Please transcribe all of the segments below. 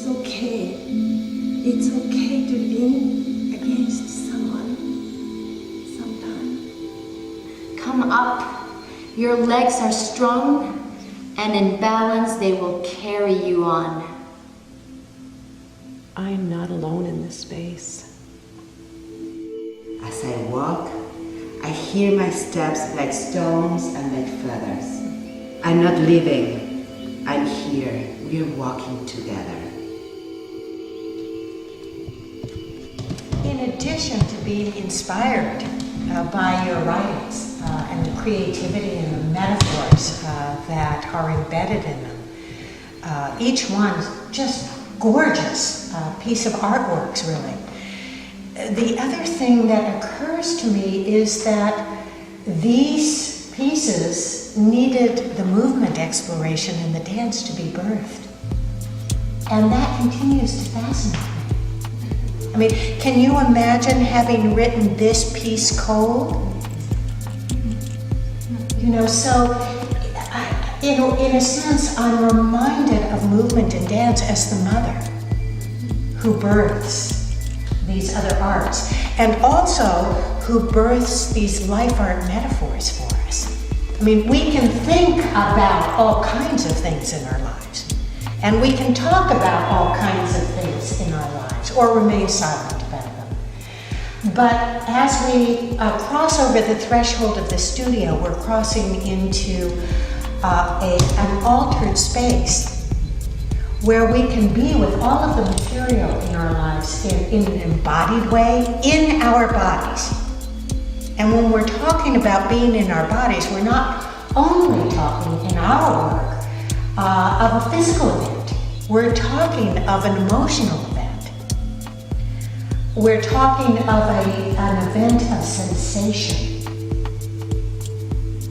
okay. It's okay to lean against someone sometime. Come up. Your legs are strong, and in balance they will carry you on. I am not alone in this space. As I walk, I hear my steps like stones and like feathers. I'm not leaving. I'm here. We're walking together. In addition to being inspired by your writings and the creativity and the metaphors that are embedded in them, each one just gorgeous piece of artworks, really. The other thing that occurs to me is that these pieces needed the movement exploration and the dance to be birthed. And that continues to fascinate me. I mean, can you imagine having written this piece cold? You know, so in a sense, I'm reminded of movement and dance as the mother who births these other arts, and also who births these life art metaphors for us. I mean, we can think about all kinds of things in our lives, and we can talk about all kinds of things in our lives, or remain silent about them. But as we cross over the threshold of the studio, we're crossing into an altered space where we can be with all of the material in our lives in an embodied way, in our bodies. And when we're talking about being in our bodies, we're not only talking in our work of a physical event. We're talking of an emotional event. We're talking of an event of sensation,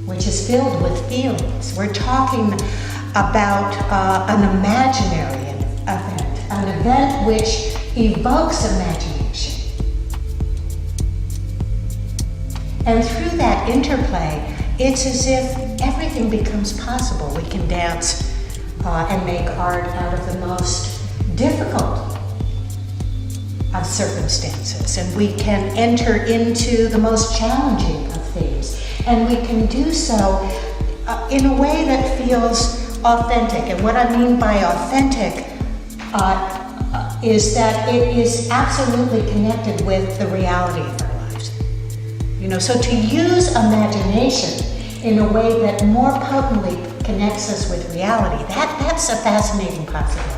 which is filled with feelings. We're talking about an imaginary event, an event which evokes imagination. And through that interplay, it's as if everything becomes possible. We can dance and make art out of the most difficult of circumstances, and we can enter into the most challenging of things, and we can do so in a way that feels authentic. And what I mean by authentic is that it is absolutely connected with the reality of our lives. You know, so to use imagination in a way that more potently connects us with reality, that's a fascinating possibility.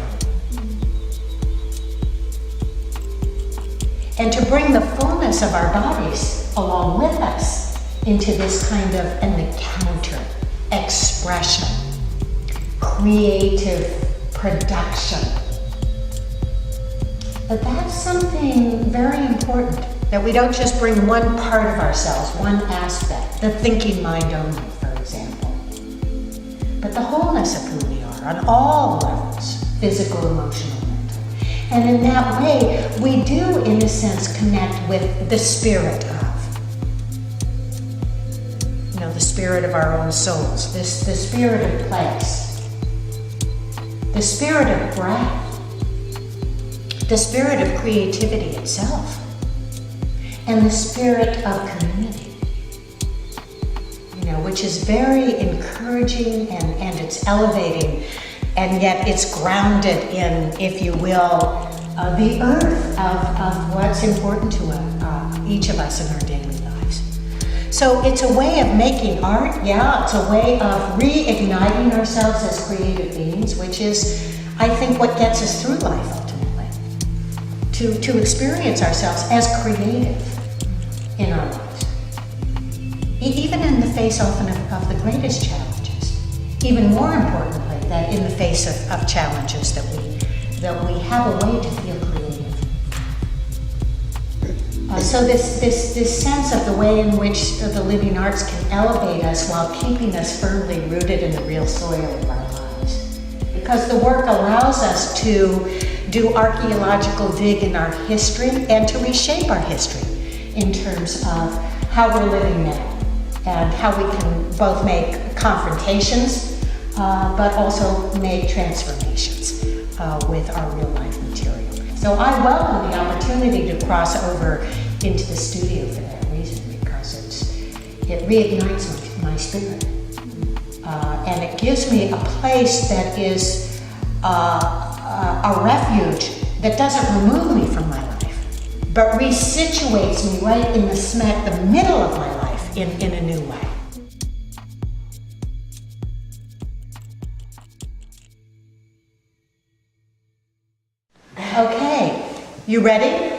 And to bring the fullness of our bodies along with us into this kind of an encounter, expression, creative production. But that's something very important, that we don't just bring one part of ourselves, one aspect, the thinking mind only, for example, but the wholeness of who we are on all levels, physical, emotional, mental. And in that way, we do, in a sense, connect with the spirit of. The spirit of our own souls, the spirit of place, the spirit of breath, the spirit of creativity itself, and the spirit of community, which is very encouraging and it's elevating, and yet it's grounded in, if you will, the earth of what's important to each of us in our daily lives. So it's a way of making art, it's a way of reigniting ourselves as creative beings, which is, I think, what gets us through life ultimately. To experience ourselves as creative in our lives. Even in the face often of the greatest challenges. Even more importantly, that in the face of challenges that we have a way to feel creative. So this sense of the way in which the living arts can elevate us while keeping us firmly rooted in the real soil of our lives. Because the work allows us to do archaeological dig in our history and to reshape our history in terms of how we're living now and how we can both make confrontations but also make transformations. with our real life material. So I welcome the opportunity to cross over into the studio for that reason, because it reignites my spirit. And it gives me a place that is a refuge that doesn't remove me from my life, but resituates me right in the middle of my life in a new way. Okay, you ready?